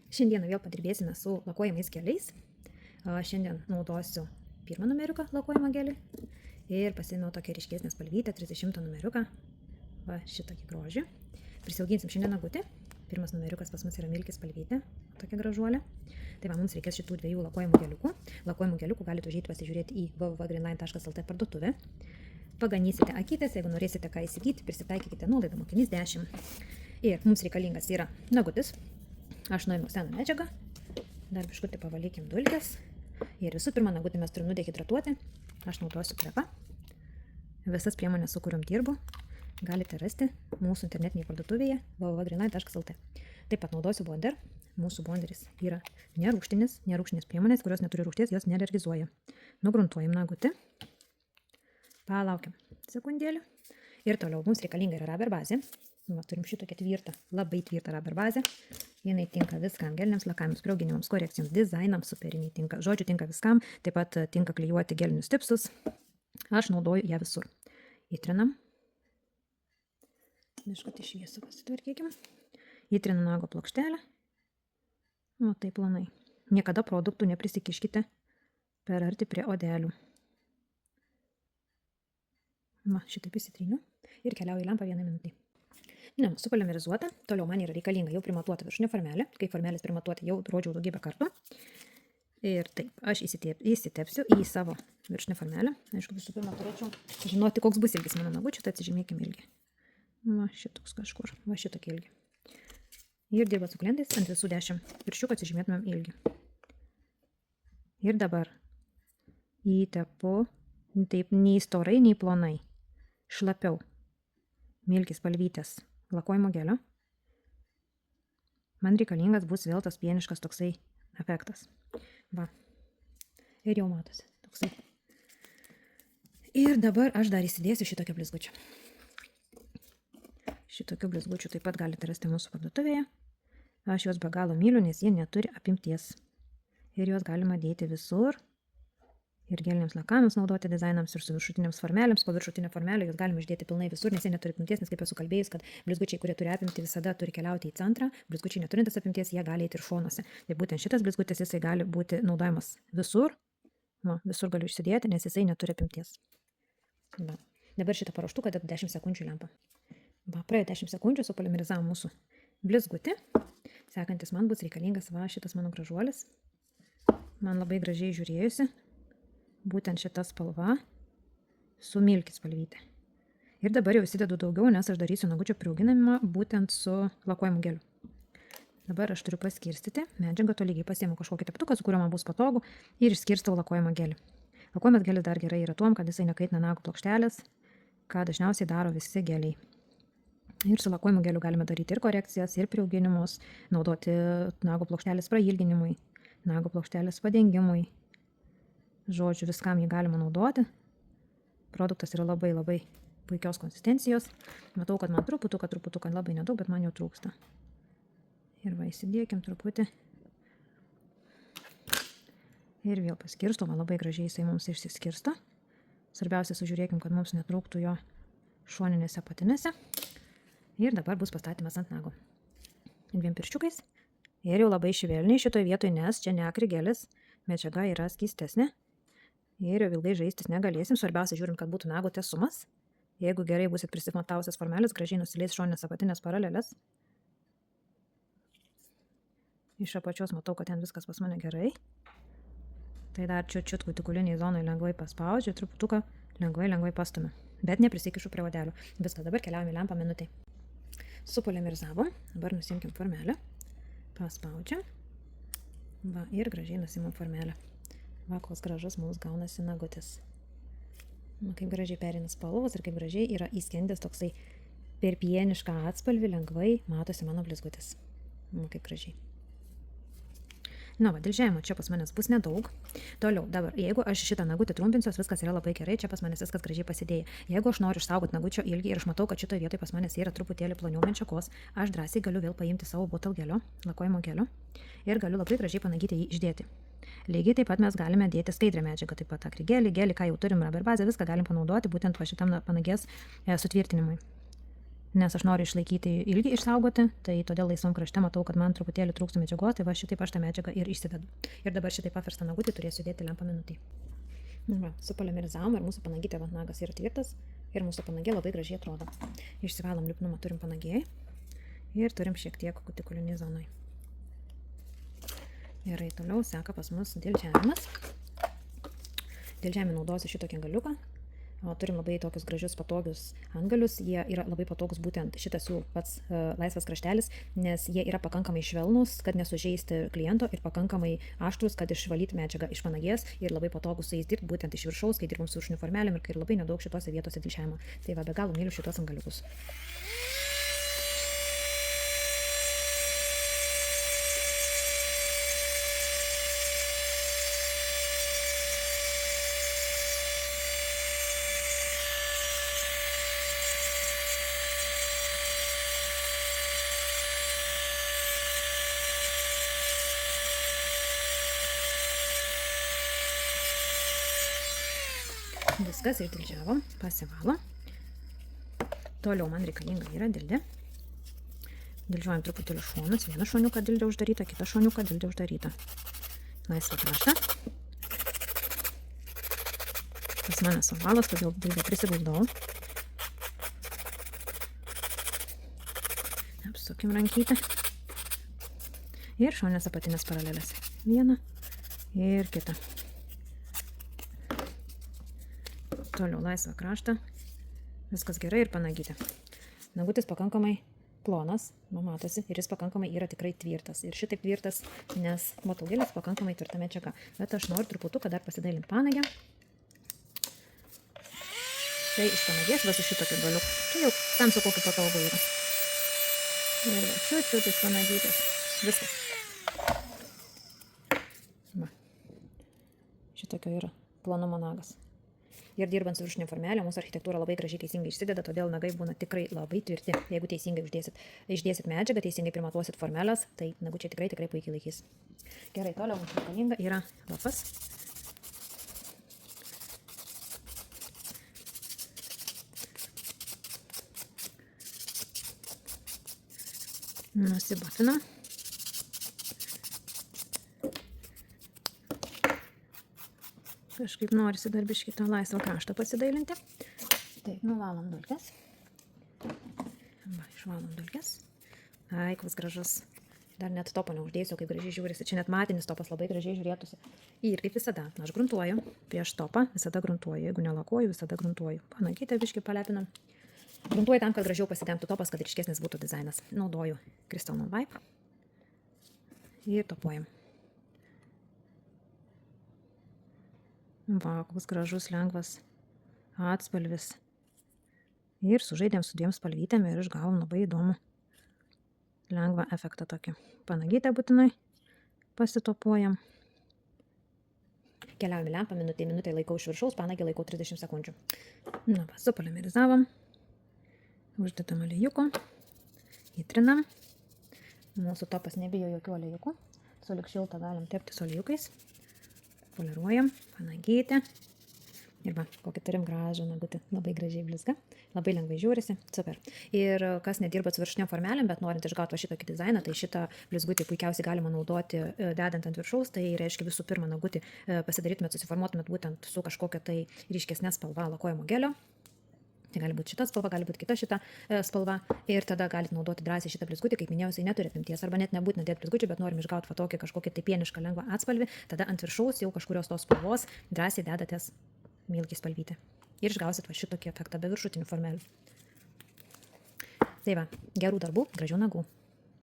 Šiandieną vėl padirbėsime su lakuojamais geliais. Šiandien naudosiu pirmą numeriuką lakuojamą gelį ir pasiėmiau tokią ryškesnę spalvytę, 30 numeriuką, va šitokį grožį. Prisiauginsim šiandien nagutį. Pirmas numeriukas pas mus yra milkis spalvytė, tokia gražuolė. Tai va, mums reikės šitų dviejų lakuojamų geliukų. Lakuojamų geliukų galite užeiti pasižiūrėti į www.greenline.lt parduotuvę. Paganysite akytės, jeigu norėsite ką įsigyti, prisitaikykite nuolaidą mokinys 10. Ir mums reikalingas yra nagutis. Aš nuėmiau seną medžiagą, dar biškutį pavalykim dulkes. Ir visų pirma, nagutį mes turim nudehidratuoti. Aš naudosiu krepą. Visas priemonės, su kuriuom dirbu, galite rasti mūsų internetinėje parduotuvėje www.greenline.lt. Taip pat naudosiu bonder. Mūsų bonderis yra nerūgštinis priemonės, kurios neturi rūgšties, jos nealergizuoja. Nugruntuojam nagutį. Palaukiam sekundėlį. Ir toliau mums reikalinga yra rubber bazė. Va, turim šitokią tvirtą, labai tvirtą rubber bazę. Jinai tinka viskam, geliniams lakavimams, priauginimams, korekcijoms, dizainams, superiniai tinka. Žodžiu, tinka viskam, taip pat tinka klijuoti gelinius tipsus. Aš naudoju ją visur. Įtrinam. Biškutį šviesą pasitvarkykim. Įtrinam nago plokštelę. O taip planai. Niekada produktų neprisikiškite per arti prie odelių. Va, šitaip įsitriniu ir keliauju į lempą 1 minutį. Ne, supolimerizuota, toliau man yra reikalinga jau primatuota viršinė formelė, kai formelės primatuoti jau rodžiau daugybę kartų. Ir taip, aš įsitepsiu į savo viršinę formelę. Aišku, visų pirma turėčiau žinoti, koks bus ilgis mano nagučių, tai atsižymėkime ilgį. Va, šitoks kažkur, va šitokį ilgį. Ir dirba su klientais ant visų 10 viršiukų atsižymėtumėm ilgį. Ir dabar įtepu, taip, nei storai, nei plonai, šlapiau milkis spalvytės lakuojimo gelio. Man reikalingas bus vėl tas pieniškas toksai efektas. Va. Ir jau matosi toksai. Ir dabar aš dar įsidėsiu šitokio blizgučio. Šitokių blizgučių taip pat galite rasti mūsų parduotuvėje. Aš juos be galo myliu, nes jie neturi apimties. Ir juos galima dėti visur. Ir geliniams lakavimams naudoti, dizainams ir su viršutiniams formelėms. Po viršutinę formelę jūs galime išdėti pilnai visur, nes jie neturi apimties, nes kaip esu kalbėjus, kad blizgučiai, kurie turi apimti, visada turi keliauti į centrą. Blizgučiai neturintis apimties, jie gali eiti ir šonuose. Tai būtent šitas blizgutis, jisai gali būti naudojamas visur. Va, visur galiu išsidėti, nes jisai neturi apimties. Va. Dabar šitą paruoštuką dedu 10 sekundžių į lempą. Va, praėjo 10 sekundžių, supolimerizavom mūsų blizgutį. Sekantis man bus reikalingas va šitas mano gražuolis. Man labai gražiai žiūrėjusi. Būtent šita spalva su milkis spalvytė. Ir dabar jau įsidedu daugiau, nes aš darysiu nagučio priauginimą būtent su lakuojamu geliu. Dabar aš turiu paskirstyti medžiagą, tolygiai pasiėmiau kažkokį teptuką, su kuriuo man bus patogu ir išskirstau lakuojamą gelį. Lakuojamas gelis dar gerai yra tuom, kad jisai nekaitina nagų plokštelės, ką dažniausiai daro visi geliai. Ir su lakuojamu geliu galime daryti ir korekcijas, ir priauginimus, naudoti nagų plokštelės prailginimui, nagų plokštelės padengimui. Žodžiu, viskam jį galima naudoti. Produktas yra labai puikios konsistencijos. Matau, kad man truputuką, labai nedaug, bet man jau trūksta. Ir va, įsidėkim truputį. Ir vėl paskirsto, man labai gražiai jisai mums išsiskirsto. Svarbiausia, sužiūrėkim, kad mums netrūktų jo šoninėse patinėse. Ir dabar bus pastatymas ant nago. 2 pirščiukais. Ir jau labai švelniai šitoje vietoje, nes čia ne akrigelis, medžiaga yra skystesnė. Ir jau ilgai žaistis negalėsim. Svarbiausia, žiūrim, kad būtų nago tiesumas. Jeigu gerai busit prisimatavusias formelės, gražiai nusileis šoninės apatinės paralelės. Iš apačios matau, kad ten viskas pas mane gerai. Tai dar čiut kutikuliniai zonai lengvai paspaudžiu, truputuką lengvai pastumiu. Bet neprisikišu prie odelių. Viskas, dabar keliaujame į lempą minutį. Supolimerizavom. Dabar nusimkim formelę. Paspaudžiam. Va, ir gražiai nusimam formelę. Va, koks gražus mums gaunasi nagutis. Va, kaip gražiai perina spalvos ir kaip gražiai yra įskendęs toksai per pienišką atspalvį, lengvai matosi mano blizgutis. Va, kaip gražiai. Na, va, dilžėjimo čia pas manęs bus nedaug. Toliau, dabar, jeigu aš šitą nagutį trumpinsiu, viskas yra labai gerai, čia pas manęs viskas gražiai pasidėja. Jeigu aš noriu išsaugoti nagučio ilgį ir aš matau, kad šitoje vietoje pas manęs yra truputėlį ploniau medžiagos, aš drąsiai galiu vėl paimti savo bottle gelio, lakuojimo gelio ir galiu labai gražiai panagyti jį išdėti. Lygiai taip pat mes galime dėti skaidrę medžiagą, taip pat akrigelį, gelį, ką jau turim rubber bazę, viską galim panaudoti būtent va šitam panagės sutvirtinimui. nes aš noriu išlaikyti ilgį išsaugoti, tai todėl laisvam krašte matau, kad man truputėlį trūksta medžiagos, tai va šitaip aš tą medžiagą ir išsivedu. Ir dabar šitaip paverstą nagutį turėsiu dėti lempą minutį. Va, supolimerizavom ir mūsų panagytė nagas yra tvirtas ir mūsų panagė labai gražiai atrodo. Išsivalom lipnumą turim panagėjai ir turim šiek tiek kutikulinį zonai. Gerai, toliau seka pas mus dėlžiavimas. Dėlžiavimui naudosiu šitokį galiuką. Turim labai tokius gražius patogius antgalius, jie yra labai patogus būtent šitas jų pats laisvas kraštelis, nes jie yra pakankamai švelnūs, kad nesužeisti kliento ir pakankamai aštrus, kad išvalyti medžiagą iš panagės ir labai patogus su jais dirbti būtent iš viršaus, kai dirbam su viršutiniu formelėm ir kai labai nedaug šitose vietose dėlžiavimo. Tai va, be galo myliu šitos antgaliukus. Viskas išdėlžiavom, pasivalo. Toliau man reikalinga yra dildė. Dildžiuojam truputėlį šonus, vieną šoniuką dildė uždarytą, kitą šoniuką dildė uždarytą. Laisvą kraštą. Pas mane savalas, todėl dildė prisiguldau. Apsukim rankytę. Ir šonės apatinės paralelės. Vieną ir kitą. Toliau laisvą kraštą. Viskas gerai ir panagytė. Nagutis pakankamai plonas, matosi, ir jis pakankamai yra tikrai tvirtas. Ir šitaip tvirtas, nes motaugelis pakankamai tvirta medžiaga. Bet aš noriu truputuką dar pasidailint panagę. Tai iš panagės va su šitokiu galiuku. Tai jau tam su kokiu patogu yra. Ir va, čiut iš panagytės. Viskas. Va. Šitokio yra plonumo nagas. Ir dirbant su viršutinė formelė, mūsų architektūra labai gražiai teisingai išsideda, todėl nagai būna tikrai labai tvirti. Jeigu teisingai išdėsit medžiagą, teisingai primatuosit formelės, tai nagučiai tikrai puikiai laikys. Gerai, toliau mums reikalinga yra lapas. Nusibatinam. Kažkaip norisi dar biškį tą laisvą kraštą pasidailinti. Taip, nuvalom dulkes. Va, išvalom dulkes. Ai, koks gražus. Dar net topo neuždėsiu, kaip gražiai žiūrisi. Čia net matinis topas labai gražiai žiūrėtųsi. Ir kaip visada, aš gruntuoju. Prieš topą visada gruntuoju. Jeigu nelakuoju, visada gruntuoju. Panagytę biškį palepinam. Gruntuoju tam, kad gražiau pasidengtų topas, kad ryškesnis būtų dizainas. Naudoju Crystal Non-Wipe. Ir topuojam. Va, koks gražus, lengvas atspalvis. Ir sužaidėm su dviem spalvytėm ir išgavom labai įdomų lengvą efektą tokį. Panagytę būtinai pasitopuojam. Keliaujame lempą, minutė laikau iš viršaus, panagį laikau 30 sekundžių. Na, va, supolimerizavom. Uždedam aliejukų. Įtrinam. Mūsų topas nebijo jokių aliejukų. Sulig šiltą galim tepti su aliejukais. Poliruojam, panagytę. Ir va, kokį turim gražų nagutį. Labai gražiai blizga. Labai lengvai žiūrisi. Super. Ir kas nedirba su viršutiniam formelėm, bet norint išgauti šitokį dizainą, tai šitą blizgutį puikiausiai galima naudoti dedant ant viršaus. Tai reiškia visų pirma nagutį pasidarytumėt, susiformuotumėt būtent su kažkokia tai ryškesnė spalva lakojimo gelio. Tai gali būti šita spalva, gali būti kita šita spalva. Ir tada galite naudoti drąsiai šitą blizgutį, kaip minėjau, jisai neturi apimties. Arba net nebūtina dėti blizgučių, bet norim išgauti tokį kažkokį tai pienišką lengvą atspalvį. Tada ant viršaus jau kažkurios tos spalvos drąsiai dedatės milkį spalvytę. Ir išgausit va šitokį efektą be viršutinių formelių. Tai va, gerų darbų, gražių nagų.